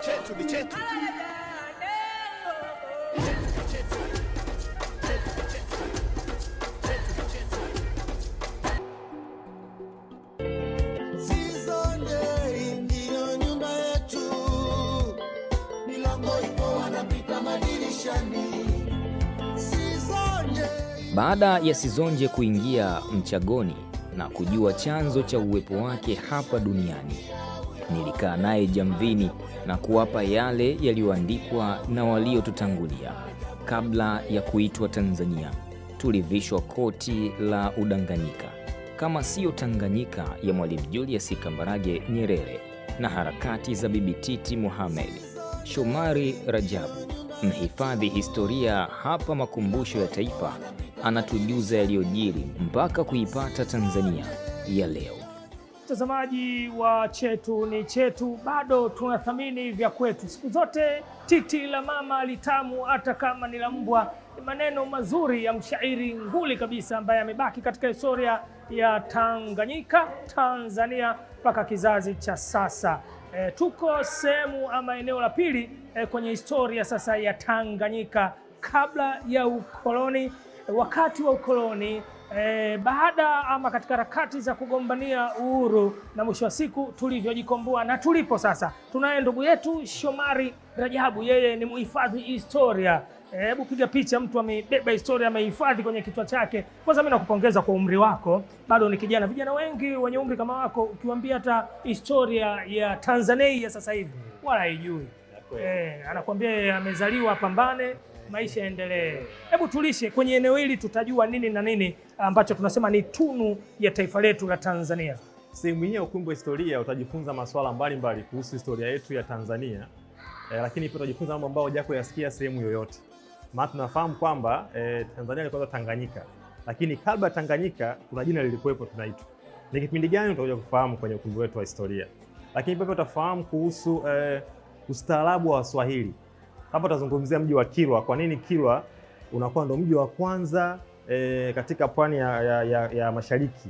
Chetu ni chetu. Baada ya Sizonje kuingia mchagoni na kujua chanzo cha uwepo wake hapa duniani, nilikaa naye jamvini na kuwapa yale yaliyoandikwa na waliotutangulia. Kabla ya kuitwa Tanzania, tulivishwa koti la udanganyika, kama siyo Tanganyika ya Mwalimu Julius Kambarage Nyerere na harakati za Bibi Titi Mohamed. Shomari Rajabu, mhifadhi historia hapa Makumbusho ya Taifa, anatujuza yaliyojiri mpaka kuipata Tanzania ya leo. Mtazamaji wa Chetu ni Chetu, bado tunathamini vya kwetu. Siku zote titi la mama litamu hata kama ni la mbwa. Ni maneno mazuri ya mshairi nguli kabisa ambaye amebaki katika historia ya Tanganyika, Tanzania mpaka kizazi cha sasa. Tuko sehemu ama eneo la pili kwenye historia sasa ya Tanganyika, kabla ya ukoloni, wakati wa ukoloni, baada ama katika harakati za kugombania uhuru, na mwisho wa siku tulivyojikomboa na tulipo sasa. Tunaye ndugu yetu Shomari Rajabu, yeye ni mhifadhi historia. Hebu piga picha, mtu amebeba historia, amehifadhi kwenye kichwa chake. Kwanza mimi nakupongeza kwa umri wako, bado ni kijana. Vijana wengi wenye umri kama wako ukiwaambia hata historia ya Tanzania sasa hivi wala haijui. Anakuambia amezaliwa pambane, maisha yaendelee. Hebu tulishe kwenye eneo hili, tutajua nini na nini ambacho tunasema ni tunu ya taifa letu la Tanzania. Sehemu hii ya ukumbi wa historia utajifunza masuala mbalimbali kuhusu historia yetu ya Tanzania, lakini pia utajifunza mambo ambayo hujako yasikia sehemu yoyote. Maana tunafahamu kwamba Tanzania ilikuwa Tanganyika, lakini kabla ya Tanganyika kuna jina lilikuwepo tunaitwa. Ni kipindi gani utakuja kufahamu kwenye ukumbi wetu wa historia. Lakini pia utafahamu kuhusu ustaarabu wa Waswahili. Hapa tutazungumzia mji wa Kilwa. Kwa nini Kilwa unakuwa ndo mji wa kwanza katika pwani ya mashariki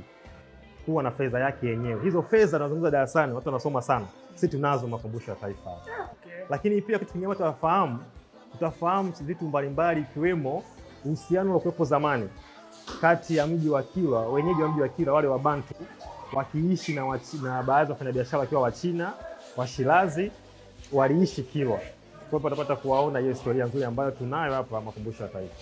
kuwa na fedha yake yenyewe. Hizo fedha tunazungumza darasani, watu wanasoma sana. Sisi tunazo Makumbusho ya Taifa. Okay. Lakini pia kitu kingine tutafahamu vitu mbalimbali, ikiwemo uhusiano uliokuwepo zamani kati ya mji wa Kilwa, wenyeji wa mji wa Kilwa wale wa Bantu wakiishi na baadhi ya wafanyabiashara wakiwa wa China, wa Shirazi waliishi Kilwa. Kwa hiyo tutapata kuwaona hiyo historia nzuri ambayo tunayo hapa Makumbusho ya Taifa.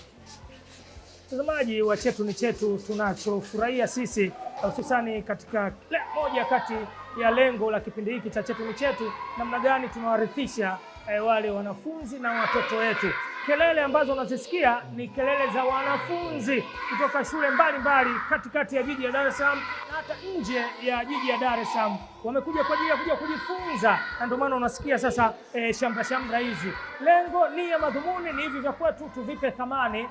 Mtazamaji wa Chetu ni Chetu, tunachofurahia sisi hususani katika moja kati ya lengo la kipindi hiki cha Chetu ni Chetu, namna gani tunawarithisha wale wanafunzi na watoto wetu. Kelele ambazo unazisikia ni kelele za wanafunzi kutoka shule mbalimbali katikati ya jiji la Dar es Salaam na hata nje ya jiji la Dar es Salaam. Wamekuja kwa ajili ya kuja kujifunza, na ndio maana unasikia sasa shamra hizi. Lengo ni ya madhumuni ni hivi vya kwetu tuvipe thamani,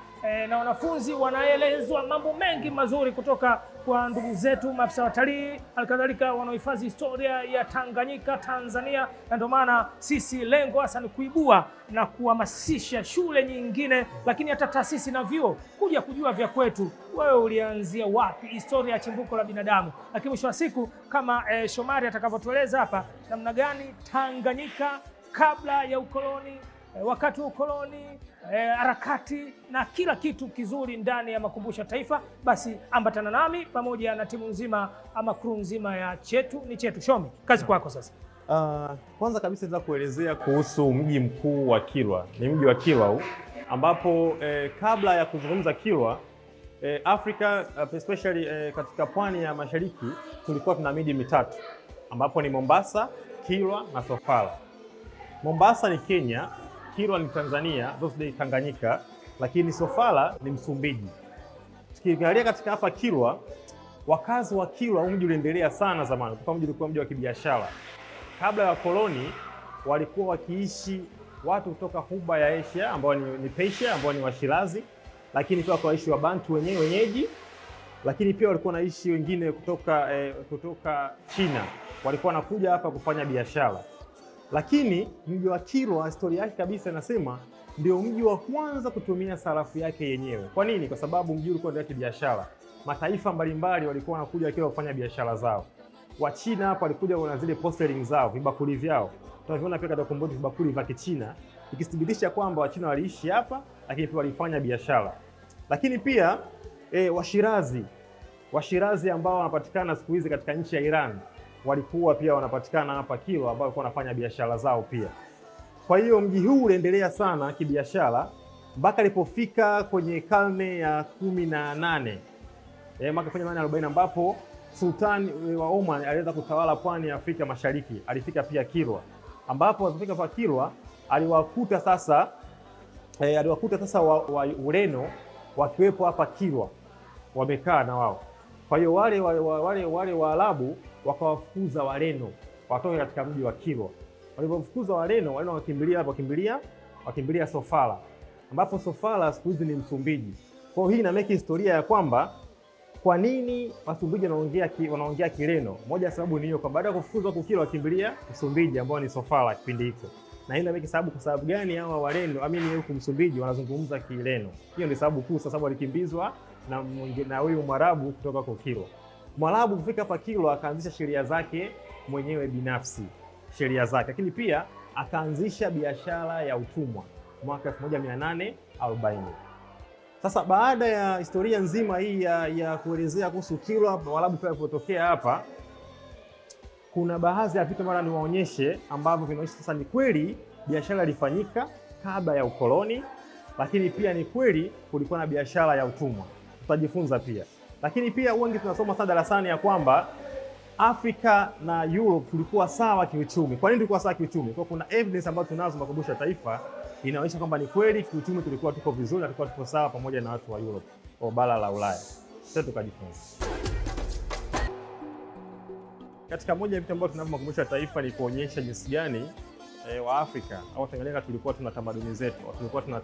na wanafunzi wanaelezwa mambo mengi mazuri kutoka kwa ndugu zetu maafisa watalii, halikadhalika wanaohifadhi historia ya Tanganyika, Tanzania. Na ndio maana sisi lengo hasa ni kuibua na kuhamasisha shule nyingine, lakini hata taasisi na vyuo kuja kujua vya kwetu. Wewe ulianzia wapi, historia ya chimbuko la binadamu. Lakini mwisho wa siku kama Shomari atakavyotueleza hapa, namna gani Tanganyika kabla ya ukoloni, wakati wa ukoloni, harakati na kila kitu kizuri ndani ya Makumbusho ya Taifa. Basi ambatana nami pamoja na timu nzima ama crew nzima ya Chetu ni Chetu. Shomi, kazi kwako sasa. Kwanza kabisa nataka kuelezea kuhusu mji mkuu wa Kilwa. Ni mji wa Kilwa huu ambapo kabla ya kuzungumza Kilwa, Afrika especially katika pwani ya mashariki tulikuwa tuna miji mitatu ambapo ni Mombasa, Kilwa na Sofala. Mombasa ni Kenya, Kilwa ni Tanzania, those Tanganyika, lakini Sofala ni Msumbiji. Tukiangalia katika hapa Kilwa, wakazi wa Kilwa mji uliendelea sana zamani, kwa mji ulikuwa mji wa kibiashara. Kabla ya koloni walikuwa wakiishi watu kutoka Ghuba ya Asia ambao ni Persia, ambao ni Washirazi, lakini pia wakaishi wa Bantu wenyeji, lakini pia walikuwa wanaishi wengine kutoka China, walikuwa wanakuja hapa kufanya biashara. Lakini mji wa Kilwa historia yake kabisa inasema ndio mji wa kwanza kutumia sarafu yake yenyewe. Kwa nini? Kwa sababu mji ulikuwa ndio kibiashara. Mataifa mbalimbali walikuwa wanakuja Kilwa kufanya biashara zao. Wachina hapa walikuja na zile porcelain zao, vibakuli vyao. Tunaviona pia katika ukombozi vibakuli vya Kichina, ikithibitisha kwamba Wachina waliishi hapa, lakini pia walifanya biashara. Lakini pia Washirazi ambao wanapatikana siku hizi katika nchi ya Iran walikuwa pia wanapatikana hapa Kilwa, ambao walikuwa wanafanya biashara zao pia. Kwa hiyo mji huu uliendelea sana kibiashara mpaka ilipofika kwenye karne ya 18 mwaka 1840 ambapo Sultani wa Oman aliweza kutawala pwani ya Afrika Mashariki. Alifika pia Kilwa, ambapo alipofika kwa Kilwa aliwakuta sasa wa Ureno wakiwepo hapa Kilwa, wamekaa na wao. Kwa hiyo wale Waarabu wakawafukuza Wareno watoke katika mji wa Kilwa. Walipofukuza Wareno wakimbilia Sofala, ambapo Sofala siku hizi ni Msumbiji. Kwa hiyo hii ina make historia ya kwamba kwa nini Wasumbiji wanaongea Kireno. Moja ya sababu ni hiyo, kwa baada ya kufukuzwa kwa Kilwa wakimbilia Msumbiji ambao ni Sofala kipindi hicho. Na hii ina make sababu, kwa sababu gani hawa Wareno huko Msumbiji wanazungumza Kireno. Hiyo ndio sababu kuu, sababu walikimbizwa na huyu Mwarabu kutoka kwa Kilwa. Mwarabu kufika hapa Kilwa akaanzisha sheria zake mwenyewe binafsi, lakini pia akaanzisha biashara ya utumwa mwaka 1840. Sasa baada ya historia nzima hii ya kuelezea kuhusu Kilwa, Waarabu pia walipotokea hapa, kuna baadhi ya vitu mara niwaonyeshe ambavyo vinaonyesha sasa ni kweli biashara ilifanyika kabla ya ukoloni, lakini pia ni kweli kulikuwa na biashara ya utumwa. Tutajifunza pia. Lakini pia wengi tunasoma sana darasani ya kwamba Afrika na Europe tulikuwa sawa kiuchumi. Kwa nini tulikuwa sawa kiuchumi? Kwa kuna evidence ambazo tunazo makumbusho ya taifa inaonyesha kwamba ni kweli kiuchumi tulikuwa tuko vizuri na tulikuwa tuko sawa pamoja na watu wa Europe au bara la Ulaya. Sasa tukajifunza. Katika moja ya vitu ambavyo tunavyo makumbusho ya taifa ni kuonyesha jinsi gani wa Afrika au Tanganyika tulikuwa tuna tamaduni zetu, tulikuwa tuna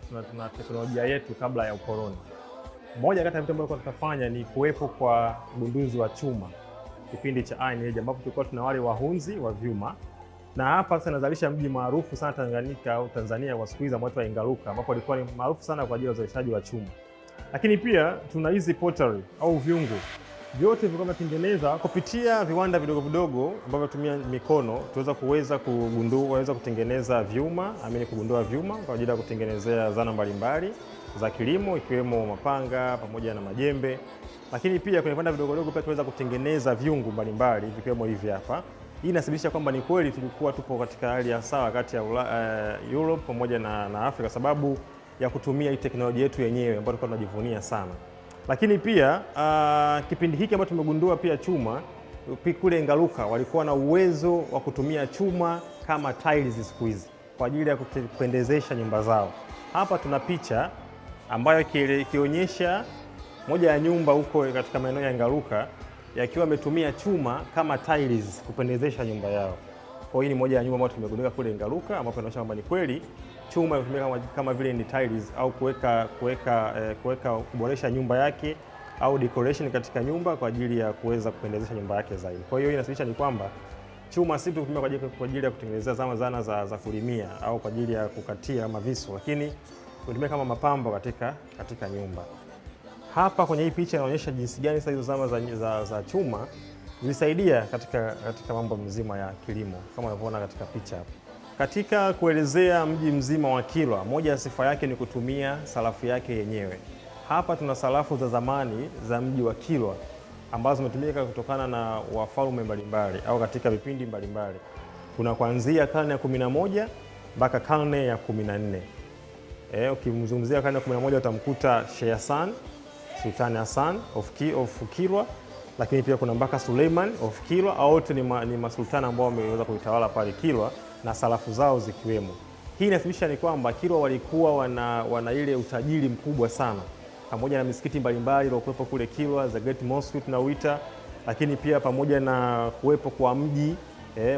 teknolojia yetu kabla ya ukoloni. Moja kati ya vitu ambavyo tutafanya ni kuwepo kwa ugunduzi wa chuma kipindi cha Iron Age, ambapo tulikuwa tuna wale wahunzi wa vyuma, na hapa sasa nazalisha mji maarufu sana Tanganyika au Tanzania kwa siku hizi ambao wa Engaruka, ambapo alikuwa ni maarufu sana kwa ajili ya uzalishaji wa chuma. Lakini pia tuna hizi pottery au vyungu, vyote vilikuwa vinatengenezwa kupitia viwanda vidogo vidogo ambavyo tumia mikono tuweza kutengeneza vyuma, kugundua vyuma kwa ajili ya kutengenezea zana mbalimbali za kilimo ikiwemo mapanga pamoja na majembe. Lakini pia kwenye viwanda vidogo vidogo pia tuweza kutengeneza vyungu mbalimbali vikiwemo hivi hapa. Hii inasababisha kwamba ni kweli tulikuwa tupo katika hali ya sawa kati ya Europe pamoja na Afrika, sababu ya kutumia hii teknolojia yetu yenyewe ambayo tulikuwa tunajivunia sana. Lakini pia kipindi hiki ambacho tumegundua pia chuma kule Engaruka, walikuwa na uwezo wa kutumia chuma kama tiles siku hizi kwa ajili ya kupendezesha nyumba zao. Hapa tuna picha ambayo ikionyesha moja ya nyumba huko katika maeneo ya Engaruka yakiwa ametumia chuma kama tiles kupendezesha nyumba yao. Kwa hiyo ni moja ya nyumba ambayo tumegundua kule Engaruka, ambapo inaonyesha kwamba ni kweli chuma imetumika kama vile ni tiles au kuboresha nyumba yake au decoration katika nyumba kwa ajili ya kuweza kupendezesha nyumba yake zaidi. Kwa hiyo inasababisha ni kwamba chuma si tu kutumika kwa ajili ya kutengenezea zana za kulimia au kwa ajili ya kukatia ama visu, lakini kutumika kama mapambo katika nyumba. Hapa kwenye hii picha inaonyesha jinsi gani sasa hizo zana za chuma zilisaidia katika mambo mzima ya kilimo kama unavyoona katika picha hapa. Katika kuelezea mji mzima wa Kilwa, moja ya sifa yake ni kutumia sarafu yake yenyewe. Hapa tuna sarafu za zamani za mji wa Kilwa ambazo zimetumika kutokana na wafalme mbalimbali au katika vipindi mbalimbali. Kuna kuanzia karne ya 11 mpaka karne ya 14. Ukimzungumzia karne ya 11 utamkuta Sheikh Hassan, Sultan Hassan of Kilwa, lakini pia kuna mpaka Suleiman of Kilwa. Wote ni masultana ambao wameweza kuitawala pale Kilwa na sarafu zao zikiwemo. Hii inathibitisha ni kwamba Kilwa walikuwa wana ile utajiri mkubwa sana, pamoja na misikiti mbalimbali iliyokuwepo kule Kilwa, the Great Mosque tunauita, lakini pia pamoja na kuwepo kwa mji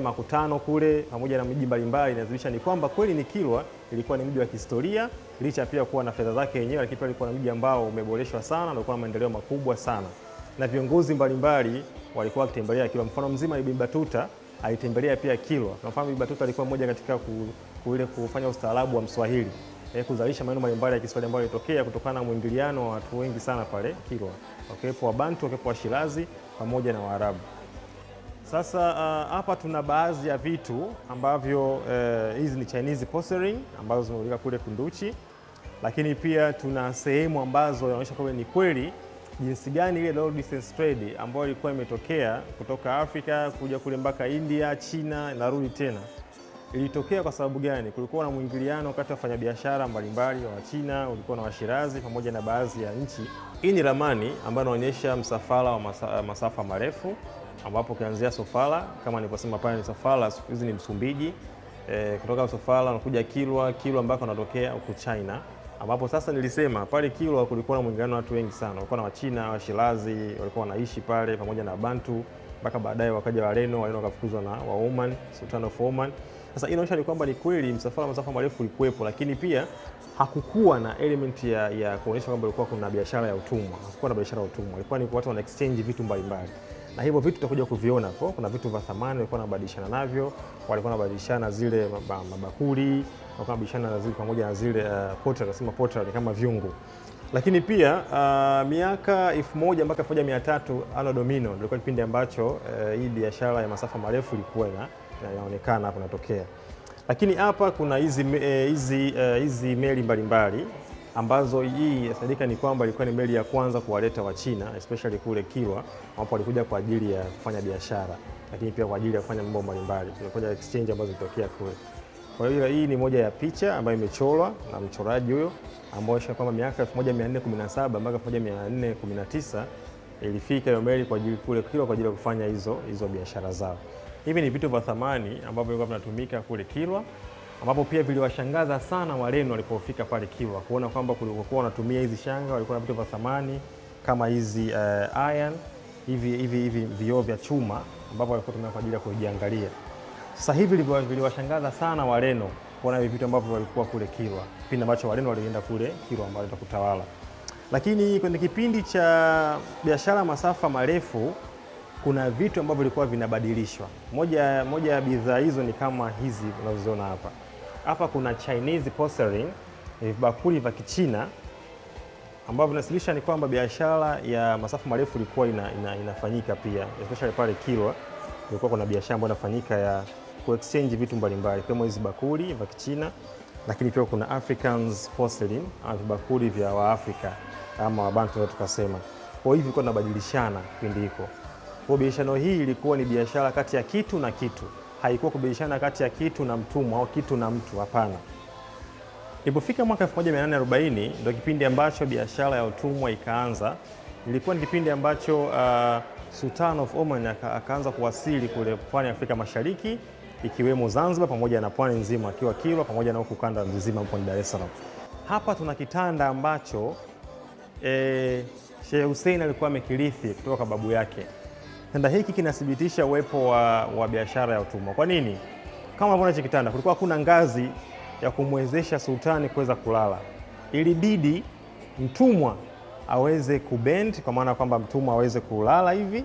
makutano kule pamoja na miji mbalimbali, inathibitisha ni kwamba kweli ni Kilwa ilikuwa ni mji wa kihistoria, licha pia kuwa na fedha zake yenyewe, lakini pia ilikuwa ni mji ambao umeboreshwa sana na ulikuwa na maendeleo makubwa sana. Na viongozi mbalimbali walikuwa wakitembelea Kilwa. Mfano mzima Ibn Battuta alitembelea pia Kilwa. Tunafahamu Ibn Battuta alikuwa mmoja katika kufanya ustaarabu wa Mswahili, kuzalisha maneno mbalimbali ya Kiswahili ambayo yalitokea kutokana na mwingiliano wa watu wengi sana pale Kilwa. Wakiwepo Wabantu, wakiwepo Washirazi pamoja na Waarabu. Sasa hapa tuna baadhi ya vitu ambavyo hizi ni Chinese porcelain ambazo zimeulika kule Kunduchi, lakini pia tuna sehemu ambazo inaonyesha kwamba ni kweli jinsi gani ile long distance trade ambayo ilikuwa imetokea kutoka Afrika kuja kule mpaka India, China, narudi tena. Ilitokea kwa sababu gani? Kulikuwa na mwingiliano kati ya wafanyabiashara mbalimbali wa China, ulikuwa na Washirazi pamoja na baadhi ya nchi. Hii ni ramani ambayo inaonyesha msafara wa masafa marefu, ambapo ukianzia Sofala kama nilivyosema pale, ni Sofala siku hizi ni Msumbiji, kutoka Sofala unakuja Kilwa ambako unatokea huko China, ambapo sasa nilisema pale Kilwa kulikuwa na mwingiliano wa watu wengi sana, walikuwa na Wachina, Washirazi walikuwa wanaishi pale pamoja na Bantu, mpaka baadaye wakaja Wareno wakafukuzwa na wa Oman, Sultan of Oman. Sasa inaonyesha ni kwamba ni kweli msafara wa masafa marefu ulikuwepo, lakini pia hakukuwa na element ya kuonyesha kwamba kulikuwa kuna biashara ya utumwa. Hakukuwa na biashara ya utumwa, ilikuwa ni watu wana exchange vitu mbalimbali, na hivyo vitu tutakuja kuviona hapo. Kuna vitu vya thamani walikuwa wanabadilishana navyo, walikuwa wanabadilishana zile mabakuli, walikuwa wanabadilishana na zile pamoja na zile pottery, nasema pottery kama vyungu. Lakini pia miaka 1000 mpaka 1300 Anno Domini ndio kipindi ambacho hii biashara ya masafa marefu ilikuwa inaonekana hapo inatokea. Lakini hapa kuna hizi meli mbalimbali ambazo hii yasadika ni kwamba ilikuwa ni meli ya kwanza kuwaleta wa China especially kule Kilwa, ambapo walikuja kwa ajili ya kufanya biashara, lakini pia kwa ajili ya kufanya mambo mbalimbali. Kulikuwa exchange ambazo zilitokea kule. Kwa hiyo hii ni moja ya picha ambayo imechorwa na mchoraji huyo, ambao kwamba miaka 1417 mpaka 1419 ilifika hiyo meli kwa ajili kule Kilwa kwa ajili ya kufanya hizo biashara zao. Hivi ni vitu vya thamani ambavyo vilikuwa vinatumika kule Kilwa, ambapo pia viliwashangaza sana Wareno walipofika pale Kilwa kuona kwamba kulikuwa wanatumia hizi shanga, walikuwa na vitu vya thamani kama hizi iron, hivi vioo vya chuma ambavyo walikuwa tumia kwa ajili ya kujiangalia. Sasa hivi viliwashangaza sana Wareno kuona hivi vitu ambavyo walikuwa kule Kilwa, kipindi ambacho Wareno walienda kule Kilwa ambao walitaka kutawala. Lakini kwenye kipindi cha biashara masafa marefu kuna vitu ambavyo vilikuwa vinabadilishwa. Moja ya bidhaa hizo ni kama hizi unazoziona hapa. Hapa kuna Chinese porcelain, vibakuli vya Kichina ambavyo vinasilisha ni kwamba biashara ya masafa marefu ilikuwa inafanyika pia, especially pale Kilwa. Kulikuwa kuna biashara ambayo inafanyika ya ku-exchange vitu mbalimbali kama hizi bakuli vya Kichina, lakini pia kuna Africans porcelain au vibakuli vya Waafrika ama Wabantu tukasema. Kwa hivyo ilikuwa inabadilishana kipindi hiko. Kwa biashara hii ilikuwa ni biashara kati ya kitu na kitu. Haikuwa kubadilishana kati ya kitu na mtumwa au kitu na mtu, hapana. Ilipofika mwaka 1840 ndio kipindi ambacho biashara ya utumwa ikaanza. Ilikuwa ni kipindi ambacho Sultan of Oman akaanza kuwasili kule pwani ya Afrika Mashariki, ikiwemo Zanzibar pamoja na pwani nzima akiwa Kilwa pamoja na huku kanda nzima hapo Dar es Salaam. Hapa tuna kitanda ambacho Sheikh Hussein alikuwa amekirithi kutoka kwa babu yake. Kitanda hiki kinathibitisha uwepo wa biashara ya utumwa. Kwa nini? Kama unavyoona hichi kitanda, kulikuwa hakuna ngazi ya kumwezesha sultani kuweza kulala. Ilibidi mtumwa aweze kubend, kwa maana kwamba mtumwa aweze kulala hivi,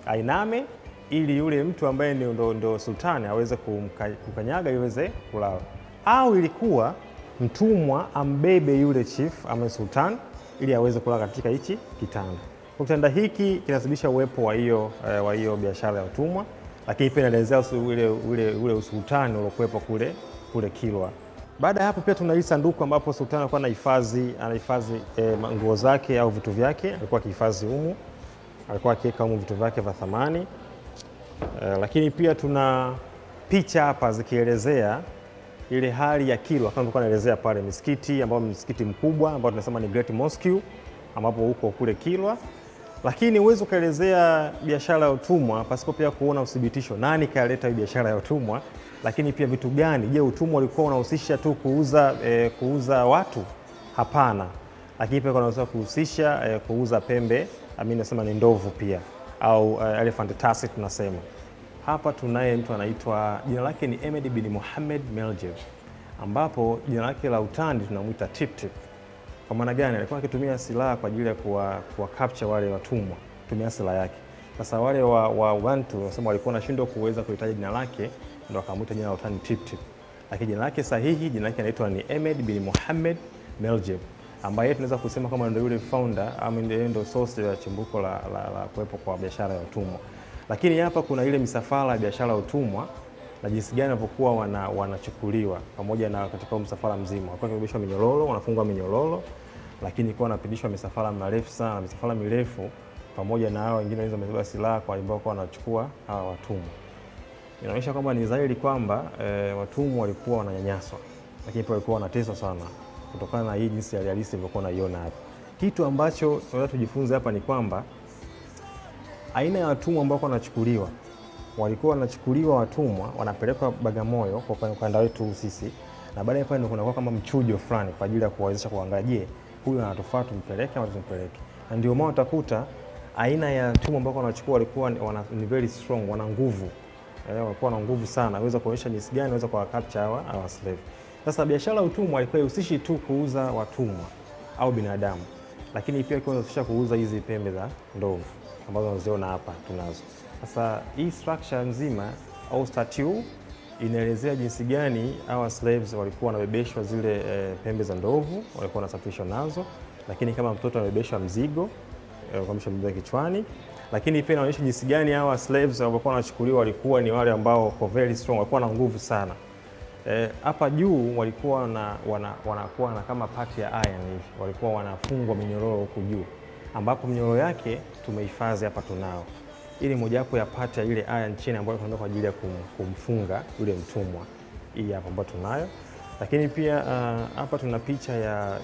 ainame, ili yule mtu ambaye ndo sultani aweze kukanyaga iweze kulala. Au ilikuwa mtumwa ambebe yule chief ama sultan ili aweze kulala katika hichi kitanda. Kitanda hiki kinathibitisha uwepo wa hiyo biashara ya utumwa, lakini pia inaelezea ule usultani uliokuwepo kule Kilwa. Baada ya hapo pia tuna hii sanduku ambapo sultani alikuwa anahifadhi nguo zake au vitu vyake, alikuwa akihifadhi humu, alikuwa akiweka humu vitu vyake vya thamani. Lakini pia tuna picha hapa zikielezea ile hali ya Kilwa kama nilikuwa naelezea pale, misikiti ambao msikiti mkubwa ambao tunasema ni Great Mosque ambapo huko kule Kilwa. Lakini uwezo kaelezea biashara ya utumwa pasipo pia kuona uthibitisho nani kaleta biashara ya utumwa, lakini pia vitu gani. Je, utumwa ulikuwa unahusisha tu kuuza watu? Hapana. Lakini pia unaweza kuhusisha kuuza pembe, nasema ni ndovu pia, au elephant tusk tunasema. Hapa tunaye mtu anaitwa, jina lake ni Ahmed bin Muhammad Meljeb, ambapo jina lake la utani tunamuita Tip Tip. Kwa maana gani? Alikuwa akitumia silaha kwa ajili ya kuwa capture wale watumwa, kutumia silaha yake. Sasa wale wa Bantu wanasema walikuwa wanashindwa kuweza kuhitaji jina lake, ndio akamuita jina la utani Tip Tip. Lakini jina lake sahihi, jina lake anaitwa ni Ahmed bin Muhammad Meljeb, ambaye tunaweza kusema kama ndio yule founder ama ndio source ya chimbuko la kuwepo kwa biashara ya utumwa. Lakini hapa kuna ile misafara ya biashara ya utumwa na jinsi gani wanapokuwa wanachukuliwa pamoja na katika msafara mzima. Walikuwa wanabebeshwa minyororo, wanafungwa minyororo, lakini kwa wanapitishwa misafara mirefu sana, misafara mirefu pamoja na hao wengine walizo wamebeba silaha kwa ambao kwa wanachukua hawa watumwa. Inaonyesha kwamba ni dhahiri kwamba watumwa walikuwa wananyanyaswa, lakini pia walikuwa wanateswa sana kutokana na hii jinsi ya halisi ilivyokuwa naiona hapa. Kitu ambacho tunataka tujifunze hapa ni kwamba aina ya watumwa ambao wanachukuliwa, walikuwa wanachukuliwa watumwa wanapelekwa Bagamoyo kwa ukanda wetu sisi, na baadaye pale ndio kunakuwa kama mchujo fulani kwa ajili ya kuwawezesha kuangalia, je, huyu anatufaa tumpeleke au tumpeleke. Na ndio maana utakuta aina ya watumwa ambao wanachukua walikuwa ni very strong, wana nguvu. Walikuwa na nguvu sana, waweza kuonyesha jinsi gani waweza kwa capture hawa slave. Sasa biashara ya utumwa ilikuwa ihusishi tu kuuza watumwa au binadamu, lakini pia ilikuwa inahusisha kuuza hizi pembe za ndovu ambazo unaziona hapa tunazo. Sasa hii structure nzima au statue inaelezea jinsi gani hawa slaves walikuwa wanabebeshwa zile pembe za ndovu, walikuwa wanasafirishwa nazo, lakini kama mtoto anabebeshwa mzigo kwa mzigo kichwani. Lakini pia inaonyesha jinsi gani hawa slaves walikuwa wanachukuliwa walikuwa ni wale ambao wako very strong, walikuwa na nguvu sana. Hapa juu walikuwa wanakuwa na kama pati ya iron hivi, walikuwa wanafungwa minyororo huku juu, ambapo minyororo yake tumehifadhi hapa tunao. Ili mojawapo ya pati ya ile iron chain ambayo tunaenda kwa ajili ya kumfunga yule mtumwa. Hii hapa ambayo tunayo. Lakini pia hapa tuna picha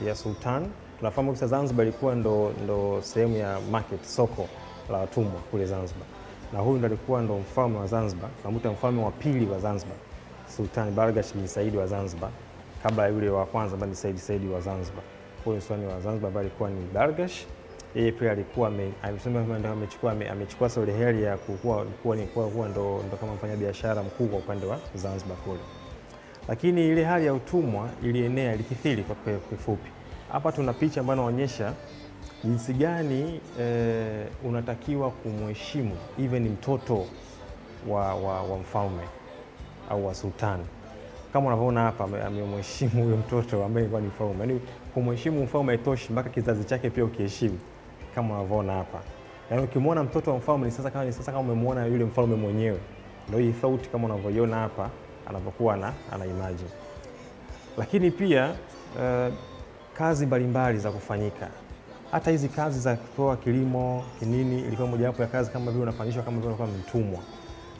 ya sultan. Tunafahamu kwa Zanzibar ilikuwa ndo sehemu ya market, soko la watumwa kule Zanzibar. Na huyu ndo alikuwa ndo mfalme wa Zanzibar, namuita mfalme wa pili wa Zanzibar, Sultan Bargash bin Said wa Zanzibar, kabla yule wa kwanza ambaye ni Said wa Zanzibar. Huyu sultani wa Zanzibar ambaye alikuwa ni Bargash. Yeye pia alikuwa amechukua soleheri ya kuwa ndo kama mfanya biashara mkuu kwa upande wa Zanzibar kule. Lakini ile hali ya utumwa ilienea, ilikithiri kwa kifupi. Hapa tuna picha ambayo inaonyesha jinsi gani unatakiwa kumheshimu even mtoto wa mfalme au wa sultani. Kama unavyoona hapa amemheshimu huyo mtoto ambaye ni mfalme. Yaani kumheshimu mfalme haitoshi, mpaka kizazi chake pia ukiheshimu, kama unavyoona hapa. Yaani ukimwona mtoto wa mfalme ni sasa kama umemwona yule mfalme mwenyewe. Ndio hii thought kama unavyoiona hapa anapokuwa ana imagine. Lakini pia kazi mbalimbali za kufanyika. Hata hizi kazi za kutoa kilimo kinini ilikuwa mojawapo ya kazi kama vile unafanyishwa kama vile unakuwa mtumwa.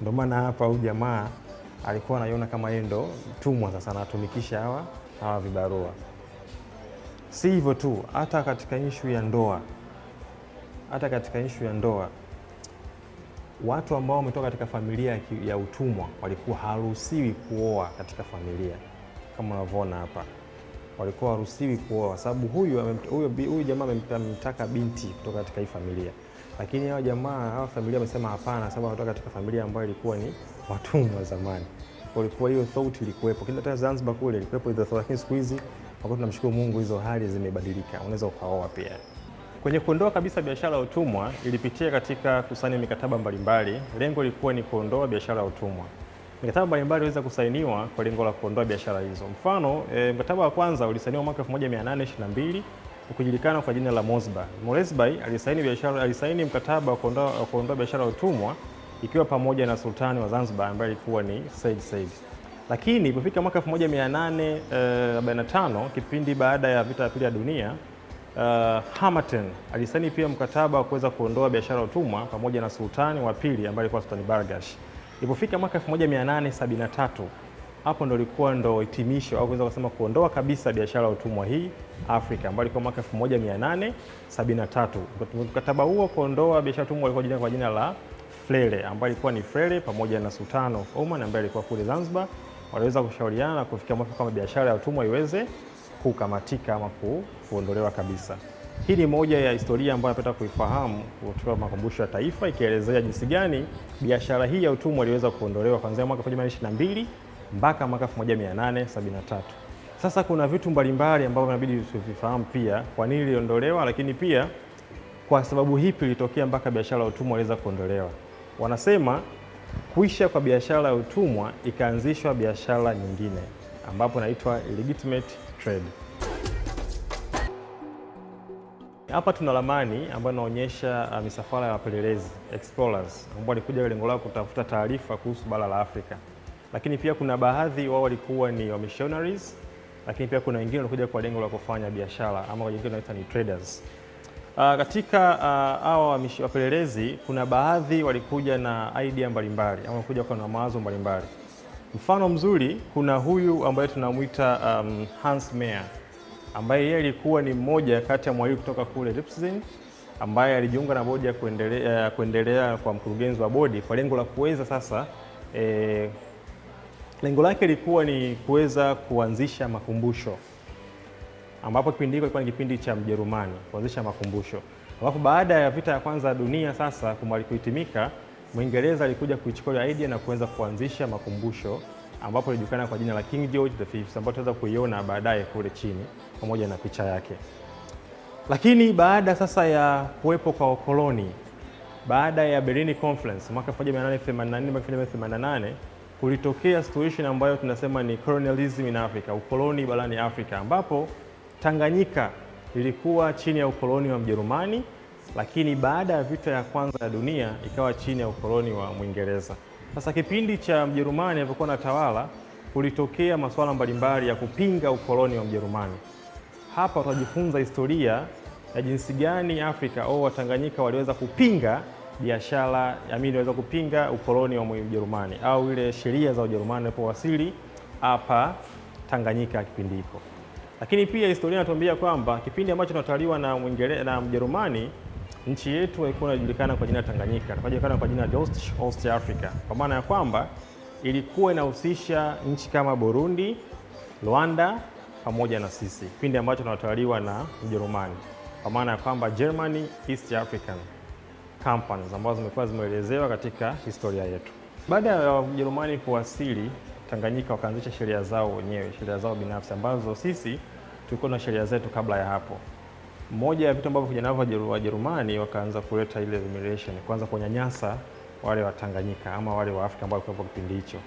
Ndio maana hapa huyu jamaa alikuwa anaiona kama yeye ndo mtumwa, sasa anatumikisha hawa vibarua. Si hivyo tu, hata katika issue ya ndoa, watu ambao wametoka katika familia ya utumwa walikuwa haruhusiwi kuoa katika familia. Kama unavyoona hapa, walikuwa haruhusiwi kuoa sababu huyu jamaa amemtaka binti kutoka katika hii familia. Lakini hawa familia wamesema hapana, sababu wanatoka katika familia ambayo ilikuwa ni watumwa wa zamani. Walikuwa hiyo thought ilikuwepo. Kila hata Zanzibar kule ilikuwepo hizo thought, lakini siku hizi wakati tunamshukuru Mungu hizo hali zimebadilika. Unaweza ukaoa pia. Kwenye kuondoa kabisa biashara ya utumwa ilipitia katika kusaini mikataba mbalimbali. Lengo lilikuwa ni kuondoa biashara ya utumwa. Mikataba mbalimbali iliweza kusainiwa kwa lengo la kuondoa biashara hizo. Mfano, mkataba wa kwanza ulisainiwa mwaka 1822 ukijulikana kwa jina la Mosba. Moresby alisaini mkataba wa kuondoa biashara ya utumwa ikiwa pamoja na sultani wa Zanzibar ambaye alikuwa ni Said. Lakini ilipofika mwaka 1845, kipindi baada ya vita ya pili ya dunia, Hamilton alisaini pia mkataba wa kuweza kuondoa biashara ya utumwa pamoja na sultani wa pili ambaye alikuwa Sultani Bargash. Ilipofika mwaka 1873, hapo ndo hitimisho au kuweza kusema kuondoa kabisa biashara ya utumwa hii Afrika, ambayo ilikuwa mwaka 1873. Mkataba huo kuondoa biashara ya utumwa ulikuwa kwa jina la Freire, ambayo ilikuwa ni Freire pamoja na Sultan of Oman ambaye alikuwa kule Zanzibar. Waliweza kushauriana na kufikia mwafaka kama biashara ya utumwa iweze kukamatika ama kuondolewa kabisa. Hii ni moja ya historia ambayo napenda kuifahamu kutoka Makumbusho ya Taifa, ikielezea jinsi gani biashara hii ya utumwa iliweza kuondolewa kuanzia mwaka 1822 mpaka mwaka 1873. Sasa kuna vitu mbalimbali ambavyo inabidi tuvifahamu pia kwa nini iliondolewa, lakini pia kwa sababu hipi ilitokea mpaka biashara ya utumwa iliweza kuondolewa. Wanasema kuisha kwa biashara ya utumwa ikaanzishwa biashara nyingine ambapo inaitwa legitimate trade. Hapa tuna ramani ambayo inaonyesha misafara ya wapelelezi explorers ambao walikuja lengo lao kutafuta taarifa kuhusu bara la Afrika, lakini pia kuna baadhi wao walikuwa ni missionaries, lakini pia kuna wengine walikuja kwa lengo la kufanya biashara ama wengine wanaita ni traders. Katika hawa wapelelezi kuna baadhi walikuja na idea mbalimbali ama walikuja kwa na mawazo mbalimbali. Mfano mzuri, kuna huyu ambaye tunamuita Hans Meyer, ambaye yeye alikuwa ni mmoja kati ya mwalimu kutoka kule Leipzig, ambaye alijiunga na bodi ya kuendelea kwa mkurugenzi wa bodi kwa lengo la kuweza sasa lengo lake lilikuwa ni kuweza kuanzisha makumbusho, ambapo kipindi hiko kilikuwa ni kipindi cha Mjerumani, kuanzisha makumbusho, ambapo baada ya vita ya kwanza ya dunia sasa kuhitimika, Mwingereza alikuja kuichukua idea na kuanza kuanzisha makumbusho, ambapo ilijulikana kwa jina la King George V, ambapo tutaweza kuiona baadaye kule chini pamoja na picha yake. Lakini baada sasa ya kuwepo kwa ukoloni, baada ya Berlin Conference mwaka 1884 kulitokea situation ambayo tunasema ni colonialism in Africa, ukoloni barani Afrika, ambapo Tanganyika ilikuwa chini ya ukoloni wa Mjerumani, lakini baada ya vita ya kwanza ya dunia ikawa chini ya ukoloni wa Mwingereza. Sasa kipindi cha Mjerumani alipokuwa na tawala, kulitokea masuala mbalimbali ya kupinga ukoloni wa Mjerumani. Hapa tutajifunza historia ya jinsi gani Afrika au Watanganyika waliweza kupinga biashara, waliweza kupinga ukoloni wa Mjerumani au ile sheria za Ujerumani walipowasili hapa Tanganyika kipindi hicho. Lakini pia historia inatuambia kwamba kipindi ambacho tunatawaliwa na Mjerumani, nchi yetu ilikuwa inajulikana kwa jina Tanganyika, inajulikana kwa jina Ost Africa, kwa maana ya kwamba ilikuwa inahusisha nchi kama Burundi, Rwanda pamoja na sisi, kipindi ambacho tunatawaliwa na Mjerumani, kwa maana ya kwamba Germany East African Companies ambazo zimekuwa zimeelezewa katika historia yetu. Baada ya Mjerumani kuwasili Tanganyika, wakaanzisha sheria zao wenyewe, sheria zao binafsi, ambazo sisi tulikuwa na sheria zetu kabla ya hapo. Mmoja ya vitu ambavyo vijana wa Wajerumani wakaanza kuleta ile assimilation, kwanza kunyanyasa wale wa Tanganyika ama wale wa Afrika ambao walikuwa kipindi hicho.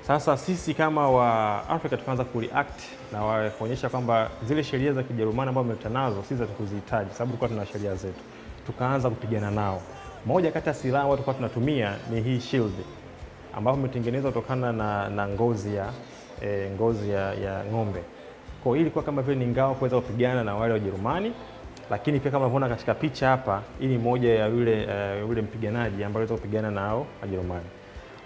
Sasa sisi kama wa Afrika tukaanza kureact na kuonyesha kwamba zile sheria za Kijerumani ambazo wameleta nazo sisi hatukuzihitaji, sababu tulikuwa tuna sheria zetu. Tukaanza kupigana nao. Moja kati ya silaha ambazo tulikuwa tunatumia ni hii shield, ambayo imetengenezwa kutokana na ngozi ya ng'ombe. Kwa hiyo ilikuwa kama vile ni ngao kuweza kupigana na wale wa Jerumani, lakini pia kama unavyoona katika picha hapa, hii ni moja ya yule mpiganaji ambaye aliweza kupigana nao wa Jerumani.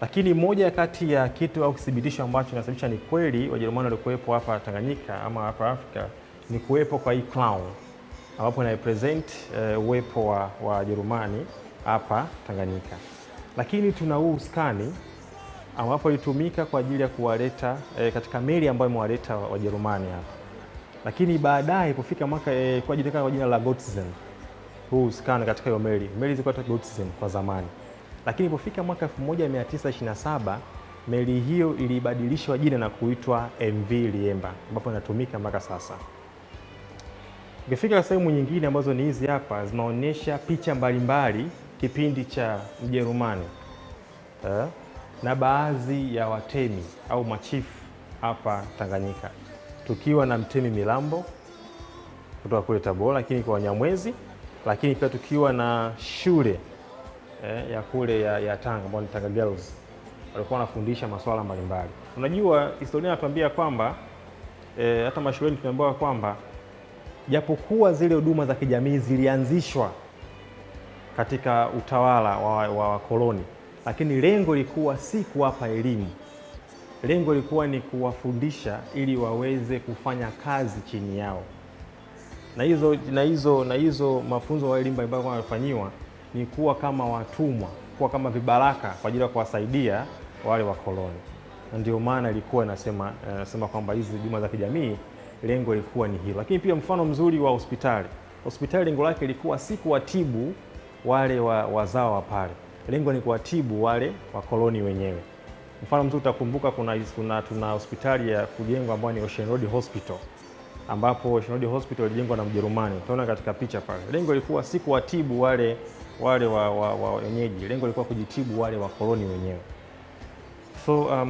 Lakini moja kati ya kitu au kithibitisho ambacho kinasababisha ni kweli Wajerumani walikuwepo hapa Tanganyika ama hapa Afrika ni kuwepo kwa hii crown, ambapo ina represent uwepo wa Jerumani hapa Tanganyika. Lakini tuna huu uskani ambapo ilitumika kwa ajili ya kuwaleta katika meli ambayo imewaleta Wajerumani hapa. Lakini baadaye kufika mwaka kwa jina la Gotsen, huu uskani katika hiyo meli zilikuwa Gotsen kwa zamani. Lakini ilipofika mwaka 1927 meli hiyo ilibadilishwa jina na kuitwa MV Liemba, ambapo inatumika mpaka sasa. Ukifika sehemu nyingine ambazo ni hizi hapa, zinaonyesha picha mbalimbali kipindi cha Mjerumani na baadhi ya watemi au machifu hapa Tanganyika, tukiwa na Mtemi Milambo kutoka kule Tabora, lakini kwa Wanyamwezi, lakini pia tukiwa na shule ya kule ya Tanga ambayo ni Tanga Girls, walikuwa wanafundisha masuala mbalimbali. Unajua historia inatuambia kwamba hata mashuleni tumeambiwa kwamba japokuwa zile huduma za kijamii zilianzishwa katika utawala wa koloni, lakini lengo lilikuwa si kuwapa elimu. Lengo lilikuwa ni kuwafundisha ili waweze kufanya kazi chini yao. Na hizo mafunzo wa elimu ambayo wanafanyiwa ni kuwa kama watumwa, kuwa kama vibaraka kwa ajili ya kuwasaidia wale wa koloni. Na ndio maana ilikuwa nasema kwamba hizi huduma za kijamii lengo lilikuwa ni hilo. Lakini pia mfano mzuri wa hospitali. Hospitali lengo lake lilikuwa si kuwatibu wale wazao wa pale. Lengo ni kuwatibu wale wa koloni wenyewe. Mfano mzuri utakumbuka tuna hospitali ya kujengwa ambayo ni Ocean Road Hospital, ambapo Ocean Road Hospital ilijengwa na Mjerumani. Utaona katika picha pale. Lengo lilikuwa si kuwatibu wale wa wenyeji. Lengo lilikuwa kujitibu wale wa koloni wenyewe. So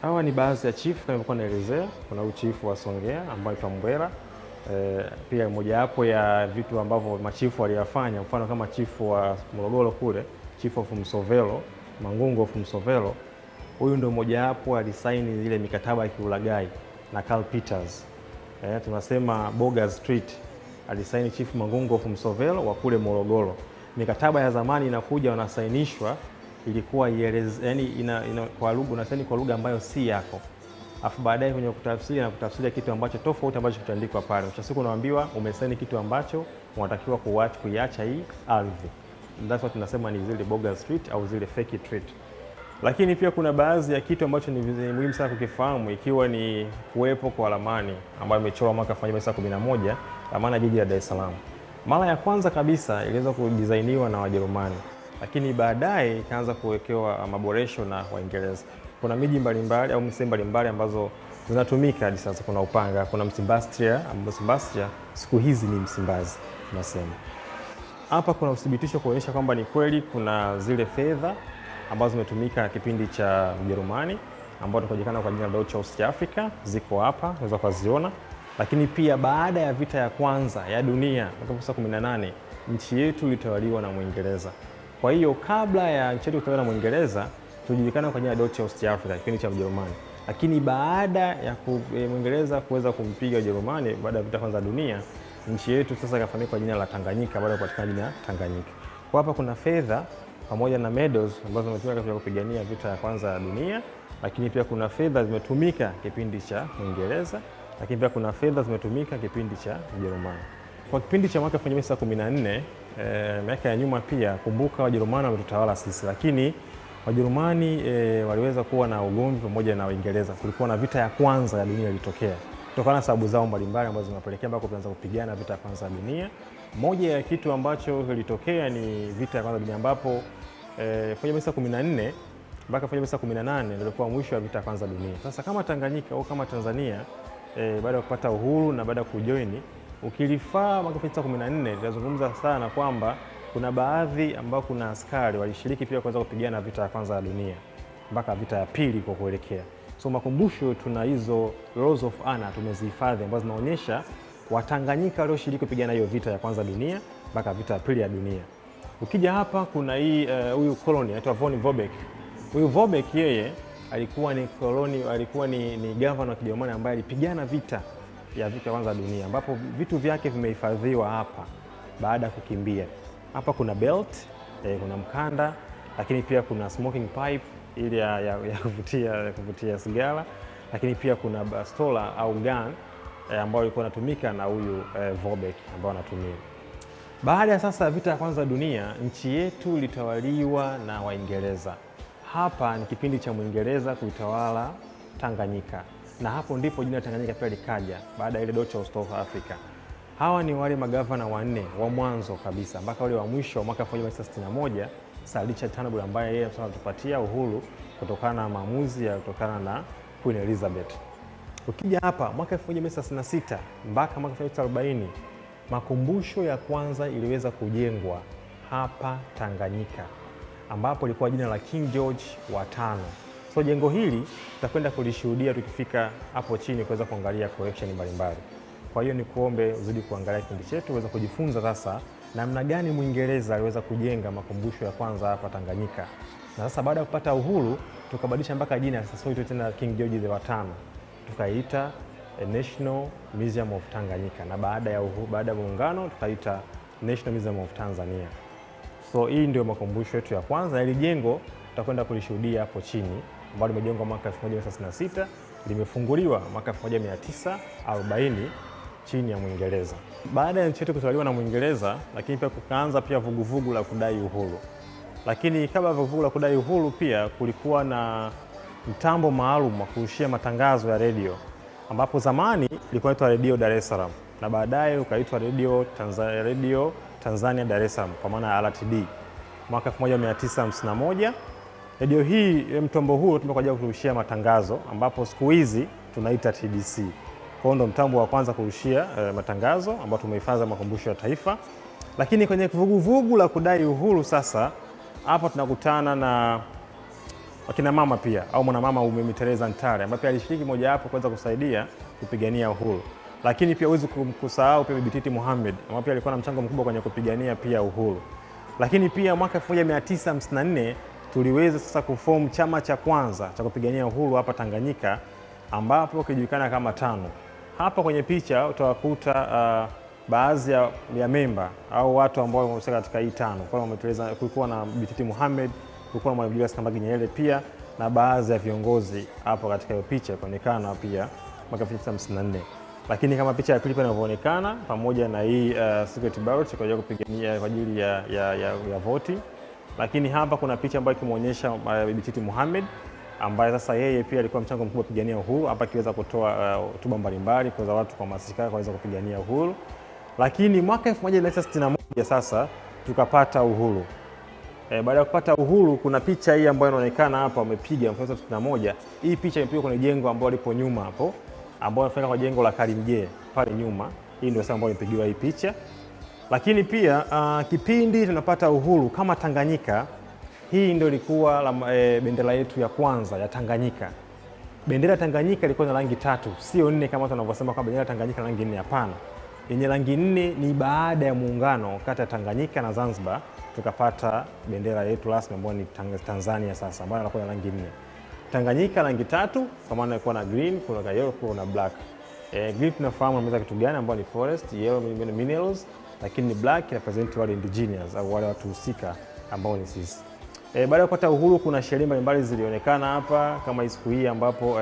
hawa ni baadhi ya chief kama nilikuwa naelezea. Kuna chief wa Songea ambaye ni Mbwera, Pia mojawapo ya vitu ambavyo machifu waliyafanya, mfano kama chifu wa Morogoro kule, Chief of Msovelo, Mangungu of Msovelo, huyu ndio mojawapo alisaini ile mikataba ya kiulagai na Karl Peters. Tunasema Boga Street, alisaini Chief Mangungu of Msovelo wa kule Morogoro. Mikataba ya zamani inakuja wanasainishwa, ilikuwa kwa lugha unasaini kwa lugha ambayo si yako. Afu baadaye kwenye kutafsiri kitu ambacho tofauti ambacho kitaandikwa pale. Mwisho siku unaambiwa umesaini kitu ambacho unatakiwa kuiacha hii ardhi. That's what tunasema ni zile Boga Street au zile fake treat. Lakini pia kuna baadhi ya kitu ambacho ni muhimu sana kukifahamu, ikiwa ni kuwepo kwa ramani ambayo imechorwa mwaka 1911, ramani ya jiji la Dar es Salaam. Mara ya kwanza kabisa iliweza kudizainiwa na Wajerumani, lakini baadaye ikaanza kuwekewa maboresho na Waingereza. Kuna miji mbalimbali au sehemu mbalimbali ambazo zinatumika hadi sasa. Kuna Upanga, kuna Msimbastia, ambapo Msimbastia siku hizi ni Msimbazi tunasema. Hapa kuna uthibitisho kuonyesha kwamba ni kweli kuna zile fedha ambazo zimetumika kipindi cha Ujerumani ambao tunajulikana kwa jina la Deutsche Ostafrika, ziko hapa, unaweza kuziona. Lakini pia baada ya vita ya kwanza ya dunia mwaka 1918 nchi yetu ilitawaliwa na Mwingereza. Kwa hiyo kabla ya nchi yetu kutawaliwa na Mwingereza tulijulikana kwa jina la Deutsche Ostafrika kipindi cha Ujerumani. Lakini baada ya Mwingereza kuweza kumpiga Ujerumani baada ya vita kwanza ya dunia, nchi yetu sasa ikafahamika kwa jina la Tanganyika baada ya kupatikana jina Tanganyika. Kwa hapa kuna fedha pamoja na medals ambazo zimetumika katika kupigania vita ya kwanza ya dunia, lakini pia kuna fedha zimetumika kipindi cha Uingereza, lakini pia kuna fedha zimetumika kipindi cha Ujerumani. Kwa kipindi cha mwaka 1914, miaka ya nyuma pia, kumbuka Wajerumani wametutawala sisi, lakini Wajerumani waliweza kuwa na ugomvi pamoja na Waingereza. Kulikuwa na vita ya kwanza ya dunia ilitokea. Kutokana na sababu zao mbalimbali ambazo zinapelekea mpaka kuanza kupigana vita ya kwanza ya dunia. Moja ya kitu ambacho kilitokea ni vita ya kwanza ya dunia ambapo 1914 mpaka 1918 ndio ilikuwa mwisho wa vita ya kwanza ya dunia. Sasa kama Tanganyika au kama Tanzania baada ya kupata uhuru na baada ya kujoini, ukilifaa mwaka 1914 tunazungumza sana kwamba kuna baadhi ambao kuna askari walishiriki pia kuweza kupigana vita ya kwanza ya dunia mpaka vita ya pili kwa kuelekea. So makumbusho, tuna hizo Rolls of Honor tumezihifadhi ambazo zinaonyesha Watanganyika walioshiriki kupigana hiyo vita ya kwanza dunia mpaka vita ya pili ya dunia. Ukija hapa kuna hii huyu koloni anaitwa von Vorbeck. Huyu Vorbeck yeye alikuwa ni governor wa Kijerumani ambaye alipigana vita ya kwanza dunia, ambapo vitu vyake vimehifadhiwa hapa baada ya kukimbia. Hapa kuna belt, kuna mkanda, lakini pia kuna smoking pipe ili ya kuvutia sigara, lakini pia kuna bastola au gun ambayo ilikuwa inatumika na huyu Vorbeck ambao anatumia. Baada ya sasa vita ya kwanza dunia, nchi yetu ilitawaliwa na Waingereza. Hapa ni kipindi cha Mwingereza kuitawala Tanganyika, na hapo ndipo jina Tanganyika pia likaja baada ya ile Deutsche Ostafrika. Hawa ni wale magavana wanne wa mwanzo kabisa mpaka wale wa mwisho mwaka 1961, Sir Richard Turnbull ambaye yeye anatupatia uhuru kutokana na maamuzi kutokana na Queen Elizabeth. Ukija hapa mwaka 1966 mpaka mwaka 1940 makumbusho ya kwanza iliweza kujengwa hapa Tanganyika, ambapo ilikuwa jina la King George wa tano. So jengo hili tutakwenda kulishuhudia tukifika hapo chini kuweza kuangalia collection mbalimbali. Kwa hiyo ni kuombe uzidi kuangalia kipindi chetu uweze kujifunza sasa namna gani Mwingereza aliweza kujenga makumbusho ya kwanza hapa Tanganyika. Na sasa baada ya kupata uhuru tukabadilisha mpaka jina, sasa hiyo tena King George wa tano tukaita National Museum of Tanganyika, na baada ya muungano tukaita National Museum of Tanzania. So hii ndio makumbusho yetu ya kwanza, na ile jengo tutakwenda kulishuhudia hapo chini, ambalo limejengwa mwaka 1966, limefunguliwa mwaka 1940 chini ya Mwingereza. Baada ya nchi yetu kutawaliwa na Mwingereza, lakini pia kukaanza pia vuguvugu la kudai uhuru. Lakini kabla ya vuguvugu la kudai uhuru pia kulikuwa na mtambo maalum wa kurushia matangazo ya redio, ambapo zamani ilikuwa inaitwa Radio Dar es Salaam na baadaye ukaitwa Radio Tanzania Dar es Salaam kwa maana ya RTD mwaka 1951. Radio hii, mtambo huu tumekuwa kwa ajili ya kurushia matangazo, ambapo siku hizi tunaita TBC. Kwa hiyo ndo mtambo wa kwanza kurushia matangazo ambao tumehifadhi makumbusho ya taifa. Lakini kwenye vuguvugu la kudai uhuru sasa, hapa tunakutana na wakina mama pia, au mwanamama Ummy Teresa Ntare ambaye pia alishiriki moja hapo kuweza kusaidia kupigania uhuru. lakini pia huwezi kusahau pia Bibi Titi Mohamed ambaye pia alikuwa na mchango mkubwa kwenye kupigania pia uhuru. Lakini pia mwaka 1954 tuliweza sasa kuform chama cha kwanza cha kupigania uhuru hapa Tanganyika ambapo kijulikana kama TANU. Hapa kwenye picha utawakuta baadhi ya memba au watu ambao wamehusika katika hii TANU. Kwa hiyo kulikuwa na Bibi Titi Mohamed, kulikuwa na Mwalimu Julius Kambarage Nyerere pia na baadhi ya viongozi hapo katika hiyo picha kuonekana pia mwaka 1954. Lakini kama picha ya pili inavyoonekana pamoja na hii secret ballot kwa ajili ya kupigania kwa ajili ya voting. Lakini hapa kuna picha ambayo ikimuonyesha Bibi Titi Mohamed ambaye sasa yeye pia alikuwa mchango mkubwa kupigania uhuru, hapa akiweza kutoa hotuba mbalimbali kwa watu kuhamasika kuweza kupigania uhuru. Lakini mwaka 1961 sasa tukapata uhuru. Baada ya kupata uhuru kuna picha hii ambayo inaonekana hapa wamepiga mwaka 1961. Hii picha imepigwa kwenye jengo ambalo lipo nyuma hapo, ambao inafanya kwa jengo la Karimjee pale nyuma. Hii ndio sasa ambayo imepigiwa hii picha. Lakini pia kipindi tunapata uhuru kama Tanganyika, hii ndio ilikuwa bendera yetu ya kwanza ya Tanganyika. Bendera Tanganyika ilikuwa na rangi 3, sio 4 kama tunavyosema kwamba bendera Tanganyika na rangi 4. Hapana, yenye rangi 4 ni baada ya muungano kati ya Tanganyika na Zanzibar tukapata bendera yetu rasmi ambayo ni Tanzania sasa, ambayo inakuwa na rangi 4. Tanganyika rangi 3 kwa maana ilikuwa na green, kuna yellow, kuna black. Green tunafahamu inamaanisha kitu gani, ambayo ni forest, yellow minerals, lakini ni black represent wale indigenous au wale watu husika ambao ni sisi. Baada ya kupata uhuru kuna sherehe mbalimbali zilionekana hapa kama siku hii ambapo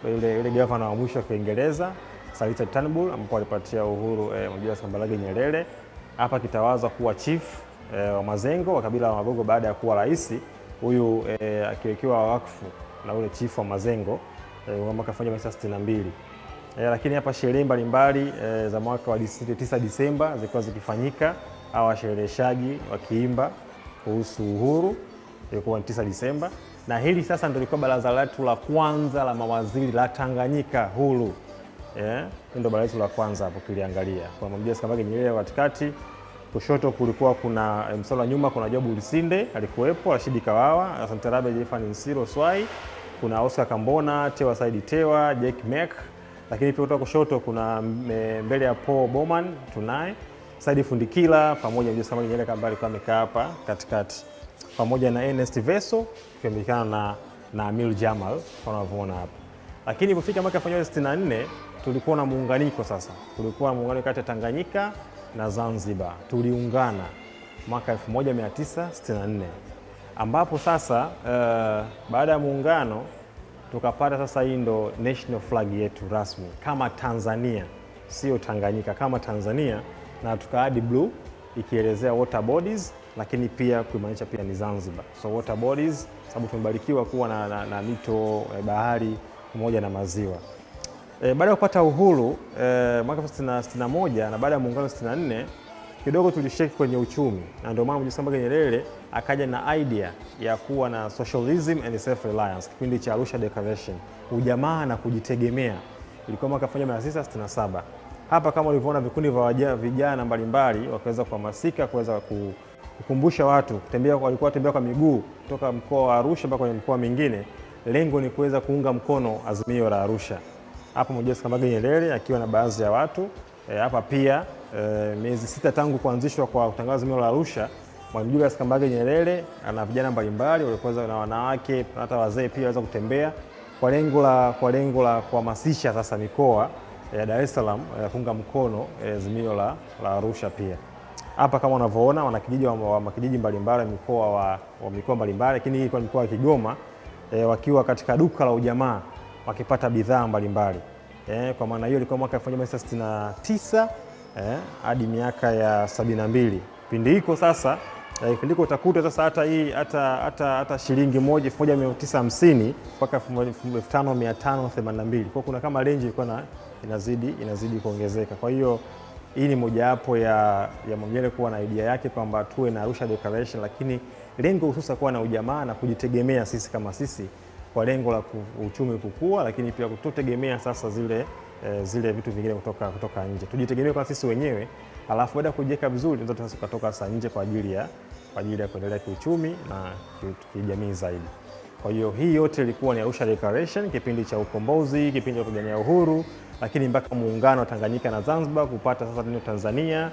ile gavana wa mwisho wa Kiingereza Sir Richard Turnbull ambapo alipatia uhuru Julius Kambarage Nyerere hapa kitawazwa kuwa chief wa Mazengo wa kabila la Wagogo baada ya kuwa rais huyu akiwekewa wakfu na ule chief wa Mazengo mwaka 1962. Lakini hapa sherehe mbalimbali za mwaka wa 9 Disemba zilikuwa zikifanyika, au washereheshaji wakiimba kuhusu uhuru, ilikuwa 9 Disemba. Na hili sasa ndio lilikuwa baraza letu la kwanza la mawaziri la Tanganyika huru. Ndio baraza letu la kwanza hapo kiliangalia. Kwa Julius Kambarage Nyerere katikati, kushoto kulikuwa kuna msala nyuma kuna Job Lusinde alikuwepo, Rashidi Kawawa, Asante Rabe, Jefani Nsiro Swai, kuna Oscar Kambona, Tewa Saidi Tewa, Jack Mek. Lakini pia kutoka kushoto kuna mbele ya Paul Bowman tunaye Saidi Fundikila pamoja na Julius Kambarage Nyerere ambaye alikuwa amekaa hapa katikati, pamoja na Ernest Veso kiamlikana na Amil Jamal tunavyoona hapa. Lakini kufika mwaka 1964 tulikuwa na muunganiko sasa. Tulikuwa na muunganiko kati ya Tanganyika na Zanzibar. Tuliungana mwaka 1964 ambapo sasa baada ya muungano tukapata sasa hii ndo national flag yetu rasmi kama Tanzania, sio Tanganyika, kama Tanzania, na tukaadi blue ikielezea water bodies, lakini pia kumaanisha pia ni Zanzibar. So water bodies sababu tumebarikiwa kuwa na mito, bahari pamoja na maziwa. Baada ya kupata uhuru mwaka 1961 na baada ya muungano 64 kidogo tulisheki kwenye uchumi, na ndio maana Julius Kambarage Nyerere akaja na idea ya kuwa na socialism and self reliance, kipindi cha Arusha Declaration, ujamaa na kujitegemea. Ilikuwa mwaka 1967. Hapa kama ulivyoona vikundi vya vijana mbalimbali wakaweza kuhamasika, kuweza kukumbusha watu kutembea, walikuwa watembea kwa miguu kutoka mkoa wa Arusha mpaka kwenye mkoa mingine. Lengo ni kuweza kuunga mkono azimio la Arusha. Hapo Julius Kambarage Nyerere akiwa na baadhi ya watu hapa pia miezi 6 tangu kuanzishwa kwa kutangaza azimio la Arusha, Mwalimu Julius Kambarage Nyerere na vijana mbalimbali walikuwa na wanawake na hata wazee pia waweza kutembea kwa lengo la kuhamasisha sasa mikoa ya Dar es Salaam kuunga mkono azimio la Arusha pia. Hapa kama unavyoona wanakijiji wa makijiji mbalimbali mikoa mbalimbali, lakini hii kwa mkoa wa Kigoma wakiwa katika duka la ujamaa wakipata bidhaa mbalimbali. Kwa maana hiyo ilikuwa mwaka 1969 hadi miaka ya 72. Kipindi hiko sasa kipindi utakuta sasa hata shilingi moja 1950 mpaka 5582. Kwa kuna kama range ilikuwa inazidi kuongezeka. Kwa hiyo hii ni mojawapo ya Nyerere kuwa na idea yake kwamba tuwe na Arusha Declaration, lakini lengo hususa kuwa na ujamaa na kujitegemea sisi kama sisi kwa lengo la uchumi kukua, lakini pia kutotegemea sasa zile vitu vingine kutoka nje. Tujitegemee kwa sisi wenyewe, alafu baada ya kujiweka vizuri ndio tunaweza kutoka sasa nje kwa ajili ya kuendelea kiuchumi na kijamii zaidi. Kwa hiyo hii yote ilikuwa ni Arusha Declaration, kipindi cha ukombozi, kipindi cha kupigania uhuru, lakini mpaka muungano wa Tanganyika na Zanzibar kupata sasa neno Tanzania,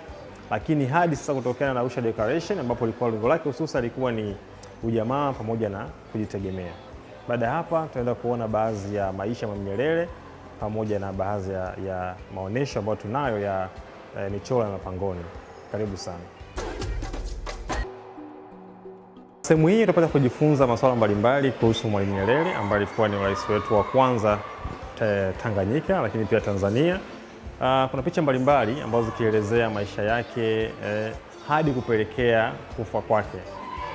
lakini hadi sasa kutokana na Arusha Declaration ambapo ilikuwa lengo lake hususa ilikuwa ni ujamaa pamoja na kujitegemea. Baada ya hapa tunaenda kuona baadhi ya maisha ya Mwalimu Nyerere pamoja na baadhi ya maonesho ambayo tunayo ya michoro ya mapangoni. Karibu sana. Sehemu hii tutapata kujifunza masuala mbalimbali kuhusu Mwalimu Nyerere ambaye alikuwa ni rais wetu wa kwanza Tanganyika, lakini pia Tanzania. Kuna picha mbalimbali ambazo zikielezea maisha yake hadi kupelekea kufa kwake,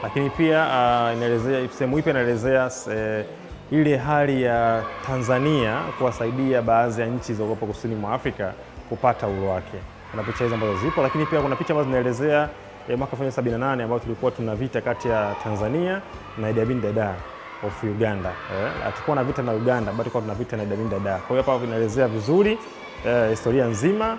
lakini pia inaelezea, sehemu hii inaelezea ile hali ya Tanzania kuwasaidia baadhi ya nchi za kusini mwa Afrika kupata uhuru wake. Kuna picha hizo ambazo zipo, lakini pia kuna picha ambazo zinaelezea mwaka 1978 ambao tulikuwa tuna vita kati ya Tanzania na Idi Amin Dada of Uganda. Hatukuwa na vita na Uganda, bali tulikuwa tuna vita na Idi Amin Dada. Kwa hiyo hapa vinaelezea vizuri historia nzima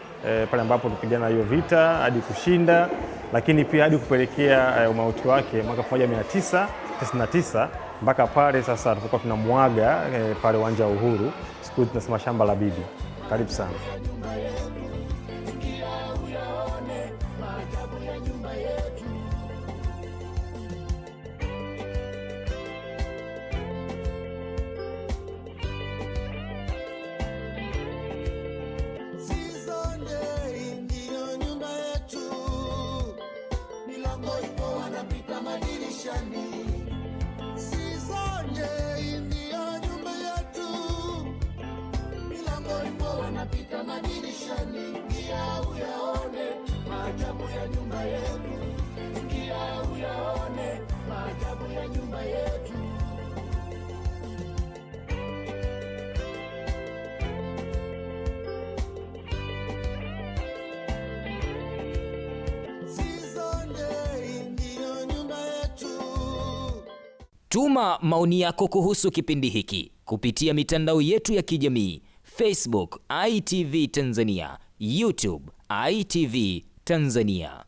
pale ambapo tulipigana hiyo vita hadi kushinda, lakini pia hadi kupelekea umauti wake mwaka 1999 mpaka pale sasa tulipokuwa tunamuaga pale uwanja wa Uhuru, siku tunasema shamba la bibi. Karibu sana. Tuma maoni yako kuhusu kipindi hiki kupitia mitandao yetu ya kijamii: Facebook ITV Tanzania, YouTube ITV Tanzania.